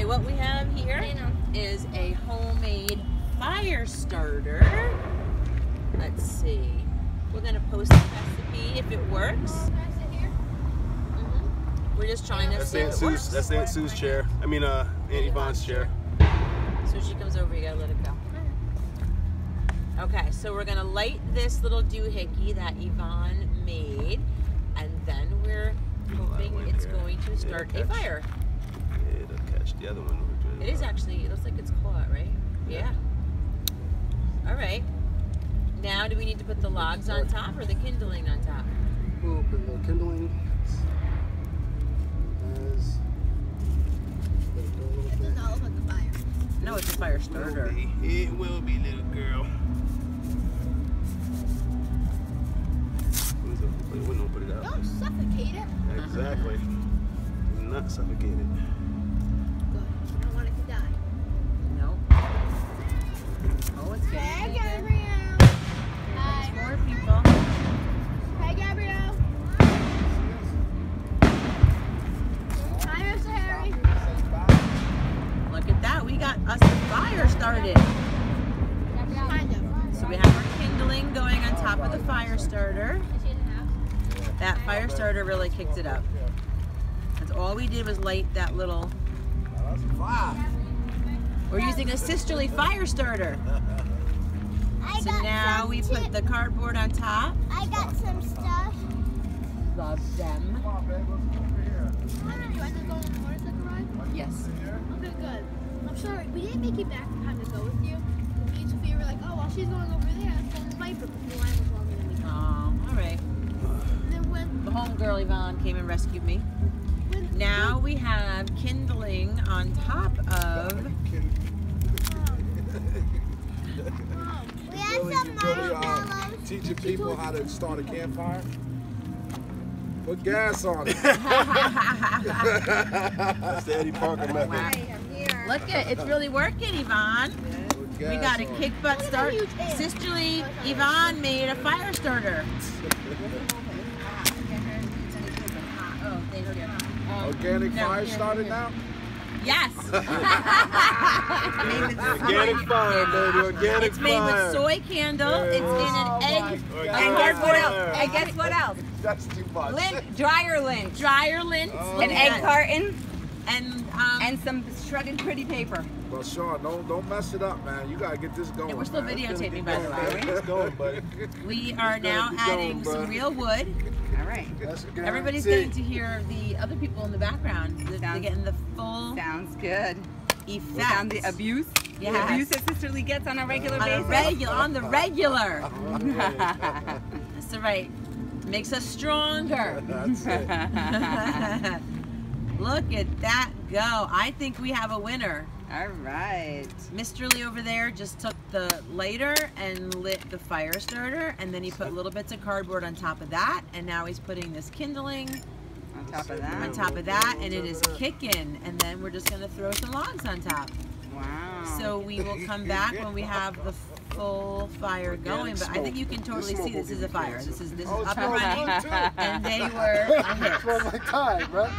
what we have here is a homemade fire starter. Let's see. We're going to post the recipe if it works. We're just trying to see if it works. That's Aunt Sue's chair. I mean, Aunt Yvonne's chair. So she comes over, you gotta let it go. Okay, so we're gonna light this little doohickey that Yvonne made, and then we're hoping it's going to start a fire. Yeah, it'll catch the other one. It is actually, it looks like it's caught, right? Yeah. All right. Now, do we need to put the logs on top or the kindling on top? We'll put the kindling. No, it's a fire starter. It will be, little girl. We don't put it out. Don't suffocate it. Exactly. Do not suffocate it. Good. I don't want it to die. No. Oh, it's getting Hey, heated. Gabrielle. There's more people. Hey, Gabrielle. Hi, Mr. Harry. Look at that. We got us a fire started. Kind of. So we have our kindling going on top of the fire starter. That fire starter really kicked it up. That's all we did was light that little... We're using a sisterly fire starter. So now we put the cardboard on top. I got some stuff. Love them. Do I have to go on the motorcycle ride? Yes. Okay, good. I'm sorry, we didn't make it back in time to go with you. Me and Sophia were like, oh, while she's going over there, I'm going to Viper, but the line was longer than we thought. Oh, all right. And then when The homegirl Yvonne came and rescued me. Now we have kindling on top of... we had some marshmallows. Teaching people how to start a campfire. Put gas on it. That's the Eddie Parker method. Wow. I'm here. Look at it's really working, Yvonne. Put gas We got a on it. kick butt start. Sisterly Yvonne made a fire starter. Organic No, fire here, started here. now? Yes. Organic fire, baby. Organic It's made with fire. soy candle. It's in an egg. And guess what else? And guess what else? That's too much. Lint, dryer lint, Dryer lint. Oh. an egg carton, And and some shredded pretty paper. Well, Sean, don't mess it up, man. You gotta get this going. Yeah, we're still man. videotaping, by the way. It's going, buddy. we are now Keep going, adding some bud. real wood. All right. That's a Everybody's guarantee. getting to hear the other people in the background. They're Sounds- getting the full Sounds good. effect. Sound the abuse. The Yes. abuse that Sisterly gets on a regular on basis. on the regular. That's right. Makes us stronger. That's it. Look at that go. I think we have a winner. All right. Mr. Lee over there just took the lighter and lit the fire starter, and then he put little bits of cardboard on top of that, and now he's putting this kindling On top of on that. top of that, and it is kicking, and then we're just gonna throw some logs on top. Wow. So we will come back when we have the full fire going, but I think you can totally see this is a fire. This is Oh, up it's and running, going too. and they were a hit. It's from my time, right?